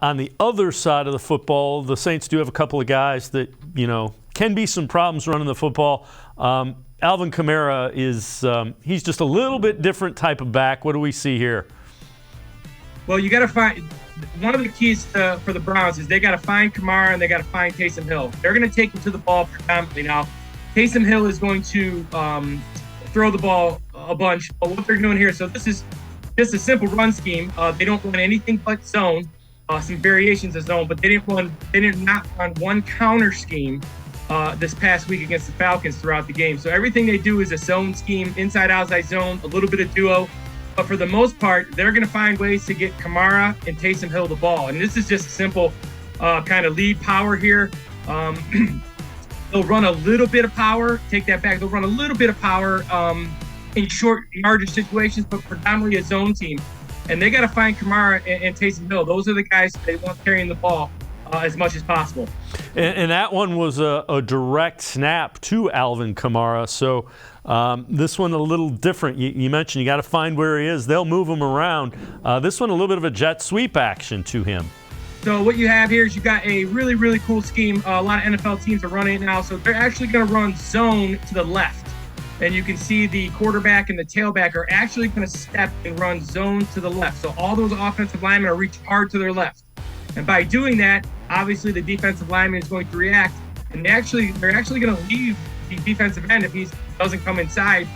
On the other side of the football, the Saints do have a couple of guys that, can be some problems running the football. Alvin Kamara he's just a little bit different type of back. What do we see here? Well, you got to find one of the keys for the Browns is they got to find Kamara and they got to find Taysom Hill. They're going to take him to the ball predominantly now. Taysom Hill is going to throw the ball a bunch. But what they're doing here, so this is just a simple run scheme. They don't run anything but zone, some variations of zone, but they did not run one counter scheme this past week against the Falcons throughout the game. So everything they do is a zone scheme, inside, outside zone, a little bit of duo. But for the most part, they're going to find ways to get Kamara and Taysom Hill the ball. And this is just a simple kind of lead power here. They'll run a little bit of power, take that back. They'll run a little bit of power in short yardage situations, but predominantly a zone team. And they got to find Kamara and Taysom Hill. Those are the guys they want carrying the ball as much as possible. And that one was a direct snap to Alvin Kamara. So this one a little different. You mentioned you got to find where he is. They'll move him around. This one a little bit of a jet sweep action to him. So what you have here is you got a really, really cool scheme. A lot of NFL teams are running it now. So they're actually going to run zone to the left. And you can see the quarterback and the tailback are actually going to step and run zone to the left. So all those offensive linemen are reach hard to their left. And by doing that, obviously the defensive lineman is going to react. And they're actually going to leave the defensive end if he doesn't come inside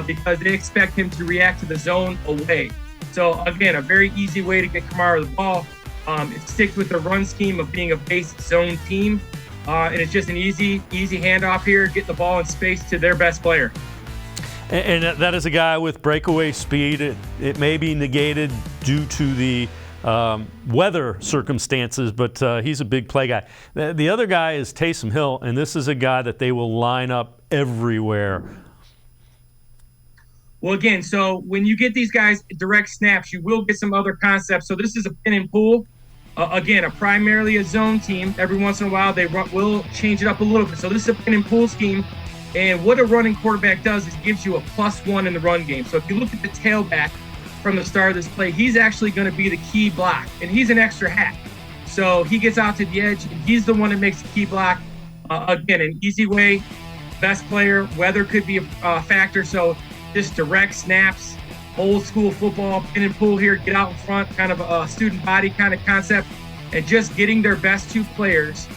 because they expect him to react to the zone away. So again, a very easy way to get Kamara the ball. It sticks with the run scheme of being a base zone team. And it's just an easy handoff here, get the ball in space to their best player. And that is a guy with breakaway speed. It may be negated due to the weather circumstances, but he's a big play guy. The other guy is Taysom Hill, and this is a guy that they will line up everywhere. Well, again, so when you get these guys direct snaps, you will get some other concepts. So this is a pin and pull. Again, primarily a zone team. Every once in a while, they will change it up a little bit. So this is a pin and pull scheme. And what a running quarterback does is gives you a +1 in the run game. So if you look at the tailback from the start of this play, he's actually going to be the key block. And he's an extra hack. So he gets out to the edge, and he's the one that makes the key block. Again, an easy way. Best player. Weather could be a factor. So just direct snaps. Old school football, pin and pull here, get out in front, kind of a student body kind of concept, and just getting their best two players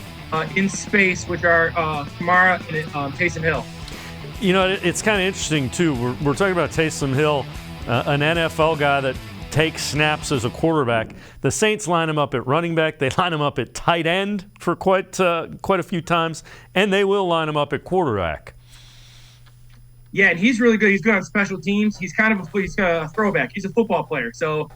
in space, which are Kamara and Taysom Hill. It's kind of interesting, too. We're talking about Taysom Hill, an NFL guy that takes snaps as a quarterback. The Saints line him up at running back. They line him up at tight end for quite a few times, and they will line him up at quarterback. Yeah, and he's really good. He's good on special teams. He's kind of a throwback. He's a football player. So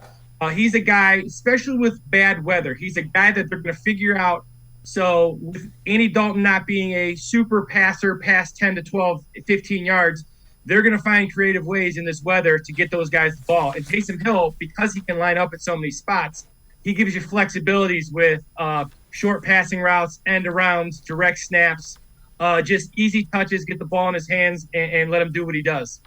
he's a guy, especially with bad weather, he's a guy that they're going to figure out. So with Andy Dalton not being a super passer past 10 to 12, 15 yards, they're going to find creative ways in this weather to get those guys the ball. And Taysom Hill, because he can line up at so many spots, he gives you flexibilities with short passing routes, end arounds, direct snaps. Just easy touches, get the ball in his hands, and let him do what he does.